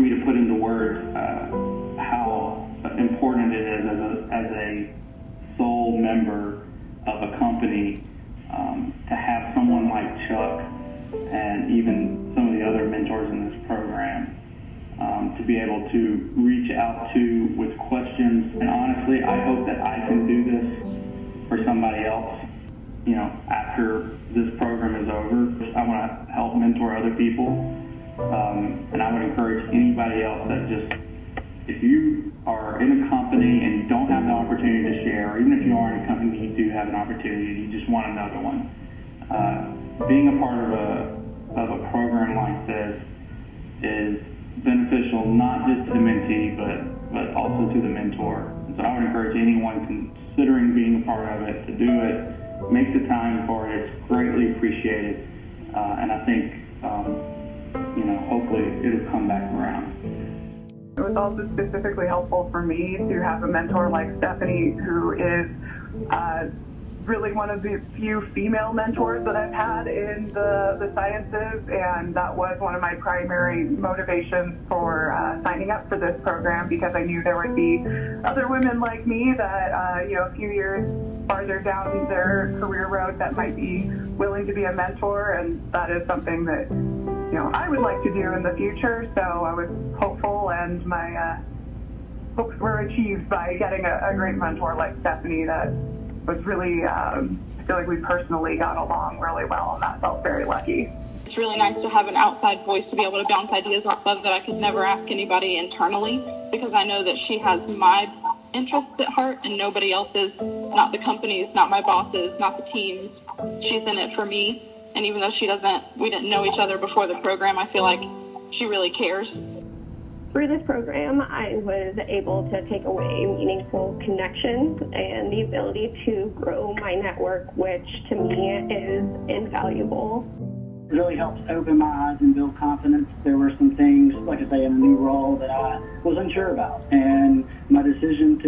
me to put into words how important it is as a sole member of a company to have someone like Chuck and even some of the other mentors in this program to be able to reach out to with questions. And honestly, I hope that I can do this for somebody else. You know, after this program is over, I want to help mentor other people. And I would encourage anybody else that just, if you are in a company and you don't have the opportunity to share, or even if you are in a company and you do have an opportunity and you just want another one, being a part of a program like this is beneficial not just to the mentee, but also to the mentor. And so I would encourage anyone considering being a part of it to do it. Make the time for it. It's greatly appreciated. And I think, hopefully it'll come back around. It was also specifically helpful for me to have a mentor like Stephanie, who is really one of the few female mentors that I've had in the sciences, and that was one of my primary motivations for signing up for this program, because I knew there would be other women like me that, a few years farther down their career road that might be willing to be a mentor, and that is something that I would like to do in the future. So I was hopeful, and my hopes were achieved by getting a great mentor like Stephanie that was really, I feel like we personally got along really well, and that felt very lucky. It's really nice to have an outside voice to be able to bounce ideas off of that I could never ask anybody internally, because I know that she has my interests at heart and nobody else's, not the companies, not my bosses, not the teams. She's in it for me. And even though we didn't know each other before the program, I feel like she really cares. Through this program, I was able to take away meaningful connections and the ability to grow my network, which to me is invaluable. It really helped open my eyes and build confidence. There were some things, like I say, in a new role that I was unsure about. And my decision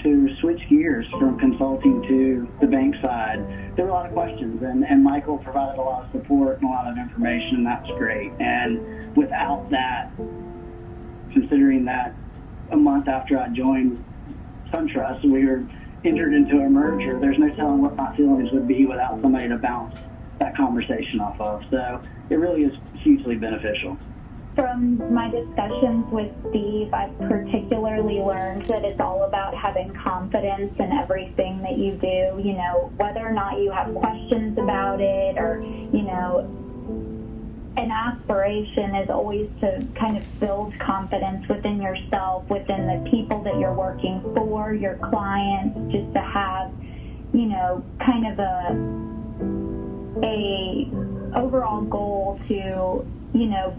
to switch gears from consulting to the bank side, there were a lot of questions. And Michael provided a lot of support and a lot of information, and that's great. And without that, considering that a month after I joined SunTrust, we were entered into a merger, there's no telling what my feelings would be without somebody to bounce that conversation off of. So it really is hugely beneficial. From my discussions with Steve, I've particularly learned that it's all about having confidence in everything that you do, whether or not you have questions about it, or, an aspiration is always to kind of build confidence within yourself, within the people that you're working for, your clients, just to have, kind of a overall goal to,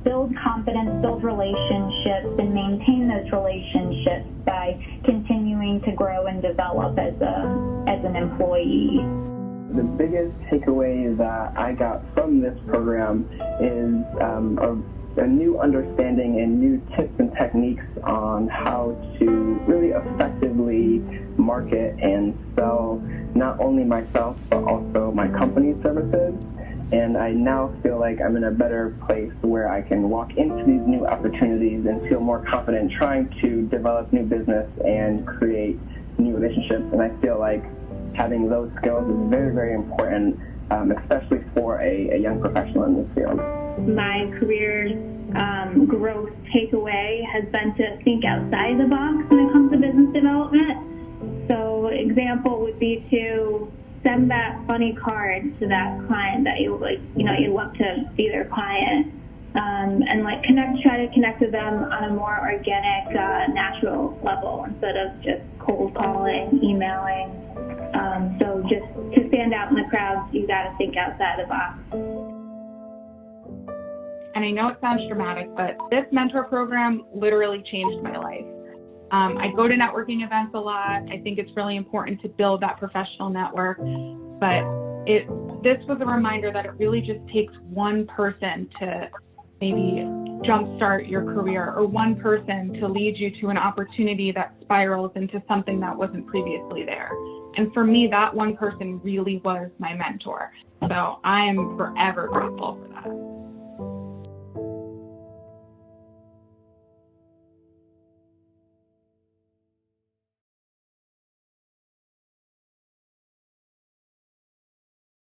build confidence, build relationships, and maintain those relationships by continuing to grow and develop as an employee. The biggest takeaway that I got from this program is a new understanding and new tips and techniques on how to really effectively market and sell not only myself but also my company's services. And I now feel like I'm in a better place where I can walk into these new opportunities and feel more confident trying to develop new business and create new relationships. And I feel like having those skills is very, very important, especially for a young professional in this field. My career growth takeaway has been to think outside the box when it comes to business development. So example would be to send that funny card to that client that you love to be their client, and try to connect with them on a more organic, natural level instead of just cold calling, emailing. So just to stand out in the crowd, you got to think outside the box. And I know it sounds dramatic, but this mentor program literally changed my life. I go to networking events a lot. I think it's really important to build that professional network, but this was a reminder that it really just takes one person to maybe jumpstart your career, or one person to lead you to an opportunity that spirals into something that wasn't previously there. And for me, that one person really was my mentor. So I am forever grateful for that.